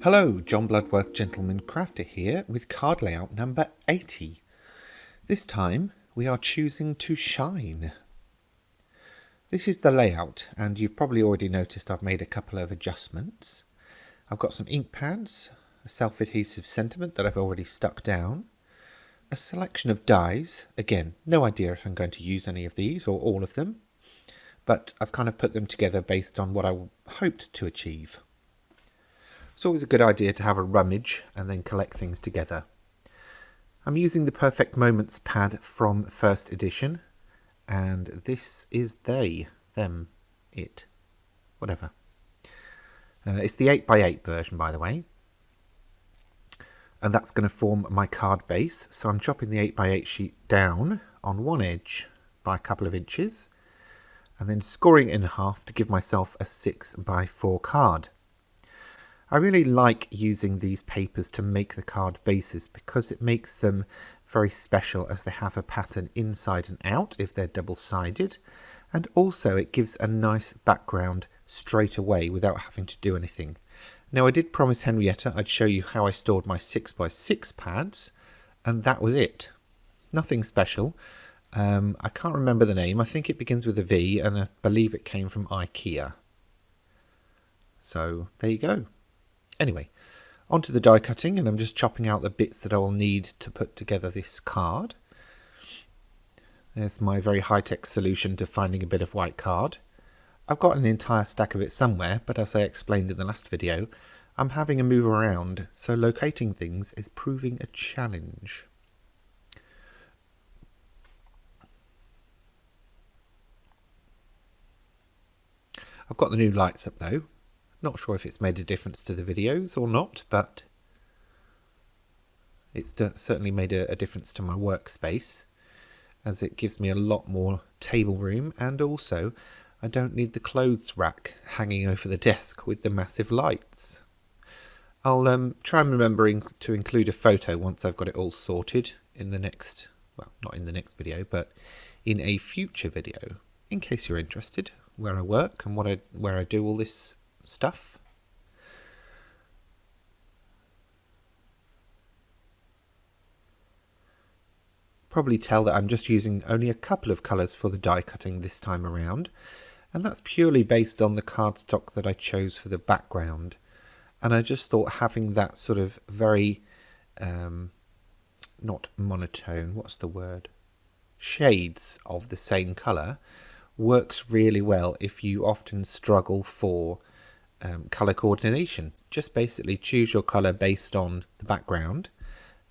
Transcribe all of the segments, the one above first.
Hello, John Bloodworth Gentleman Crafter here with card layout number 80. This time we are choosing to shine. This is the layout, and you've probably already noticed I've made a couple of adjustments. I've got some ink pads, a self-adhesive sentiment that I've already stuck down, a selection of dies. Again, no idea if I'm going to use any of these or all of them, but I've kind of put them together based on what I hoped to achieve. It's always a good idea to have a rummage and then collect things together. I'm using the Perfect Moments pad from first edition, and this is they, them, it, whatever. It's the 8x8 version, by the way, and that's going to form my card base. So I'm chopping the 8x8 sheet down on one edge by a couple of inches and then scoring it in half to give myself a 6x4 card. I really like using these papers to make the card bases because it makes them very special, as they have a pattern inside and out if they're double-sided, and also it gives a nice background straight away without having to do anything. Now, I did promise Henrietta I'd show you how I stored my 6x6 pads, and that was it. Nothing special. I can't remember the name. I think it begins with a V, and I believe it came from IKEA. So there you go. Anyway, onto the die cutting, and I'm just chopping out the bits that I will need to put together this card. There's my very high-tech solution to finding a bit of white card. I've got an entire stack of it somewhere, but as I explained in the last video, I'm having a move around, so locating things is proving a challenge. I've got the new lights up though. Not sure if it's made a difference to the videos or not, but it's certainly made a difference to my workspace, as it gives me a lot more table room, and also I don't need the clothes rack hanging over the desk with the massive lights. I'll try and remembering to include a photo once I've got it all sorted in the next, well, not in the next video, but in a future video, in case you're interested, where I work and where I do all this stuff. Probably tell that I'm just using only a couple of colours for the die cutting this time around, and that's purely based on the cardstock that I chose for the background. And I just thought having that sort of very not monotone, what's the word, shades of the same colour works really well if you often struggle for colour coordination. Just basically choose your colour based on the background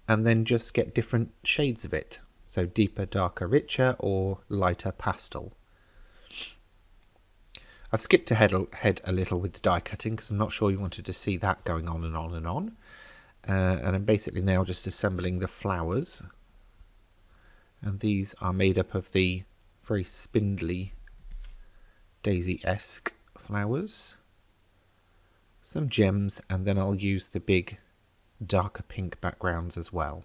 and then just get different shades of it. So deeper, darker, richer, or lighter pastel. I've skipped ahead a little with the die cutting because I'm not sure you wanted to see that going on and on and on. And I'm basically now just assembling the flowers. And these are made up of the very spindly daisy-esque flowers. Some gems, and then I'll use the big darker pink backgrounds as well.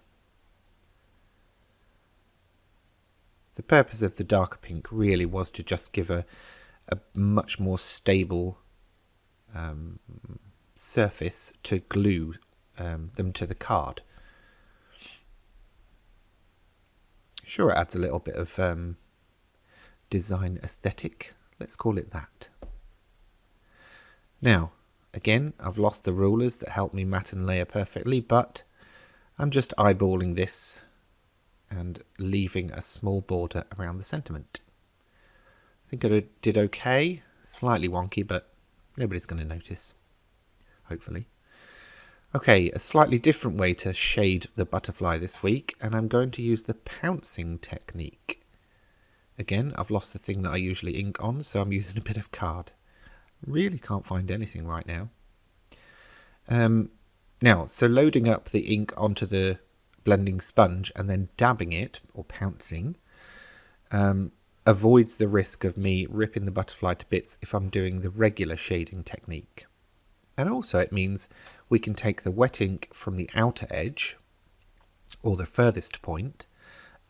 The purpose of the darker pink really was to just give a much more stable surface to glue them to the card. Sure, it adds a little bit of design aesthetic, let's call it that. Now, again, I've lost the rulers that help me mat and layer perfectly, but I'm just eyeballing this and leaving a small border around the sentiment. I think I did okay, slightly wonky, but nobody's going to notice, hopefully. Okay, a slightly different way to shade the butterfly this week, and I'm going to use the pouncing technique. Again, I've lost the thing that I usually ink on, so I'm using a bit of card. Really can't find anything right now. Now, so loading up the ink onto the blending sponge and then dabbing it, or pouncing, avoids the risk of me ripping the butterfly to bits if I'm doing the regular shading technique. And also it means we can take the wet ink from the outer edge, or the furthest point,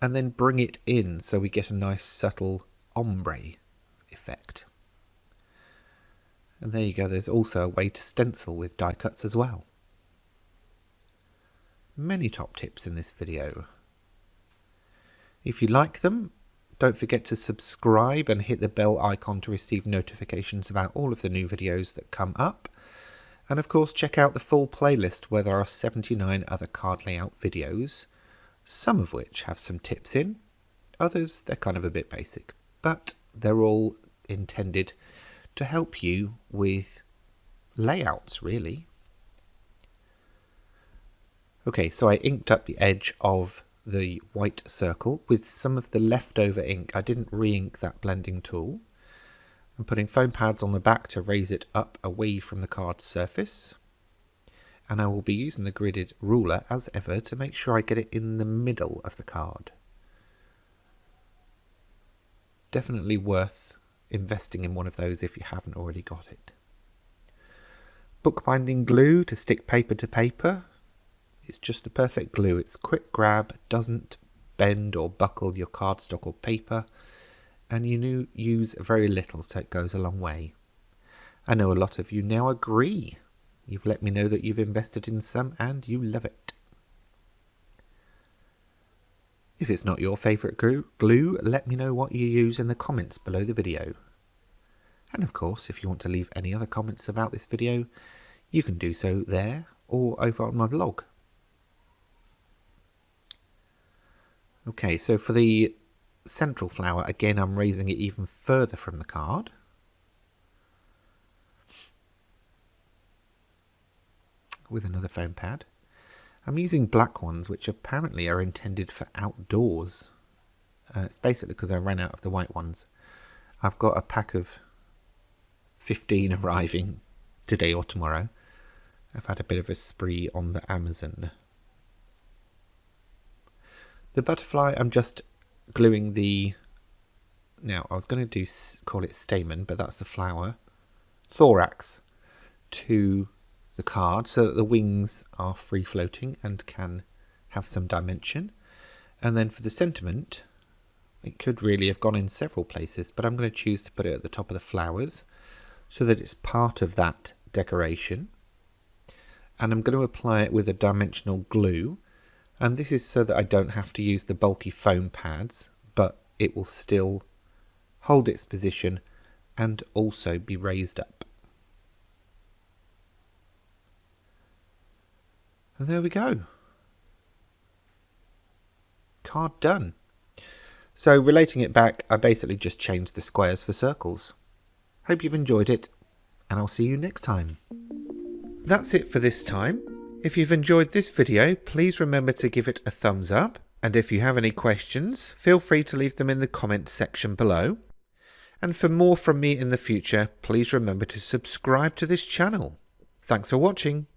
and then bring it in so we get a nice subtle ombre effect. And there you go, there's also a way to stencil with die cuts as well. many top tips in this video. If you like them, don't forget to subscribe and hit the bell icon to receive notifications about all of the new videos that come up. And of course, check out the full playlist where there are 79 other card layout videos, some of which have some tips in, others they're kind of a bit basic, but they're all intended to help you with layouts, really. Okay, so I inked up the edge of the white circle with some of the leftover ink. I didn't re-ink that blending tool. I'm putting foam pads on the back to raise it up away from the card's surface. And I will be using the gridded ruler as ever to make sure I get it in the middle of the card. Definitely worth investing in one of those if you haven't already got it. Bookbinding glue to stick paper to paper. It's just the perfect glue. It's quick grab, doesn't bend or buckle your cardstock or paper, and you use very little, so it goes a long way. I know a lot of you now agree. You've let me know that you've invested in some and you love it. If it's not your favourite glue, let me know what you use in the comments below the video. And of course, if you want to leave any other comments about this video, you can do so there or over on my blog. Okay, so for the central flower, again I'm raising it even further from the card. With another foam pad. I'm using black ones, which apparently are intended for outdoors. It's basically because I ran out of the white ones. I've got a pack of 15 arriving today or tomorrow. I've had a bit of a spree on the Amazon. The butterfly, I'm just gluing the, now I was going to call it stamen, but that's the flower, thorax, to the card so that the wings are free floating and can have some dimension. And then for the sentiment, it could really have gone in several places, but I'm going to choose to put it at the top of the flowers so that it's part of that decoration. And I'm going to apply it with a dimensional glue. And this is so that I don't have to use the bulky foam pads, but it will still hold its position and also be raised up. And there we go. Card done. So relating it back, I basically just changed the squares for circles. Hope you've enjoyed it, and I'll see you next time. That's it for this time. If you've enjoyed this video, please remember to give it a thumbs up, and if you have any questions, feel free to leave them in the comments section below. And for more from me in the future, please remember to subscribe to this channel. Thanks for watching.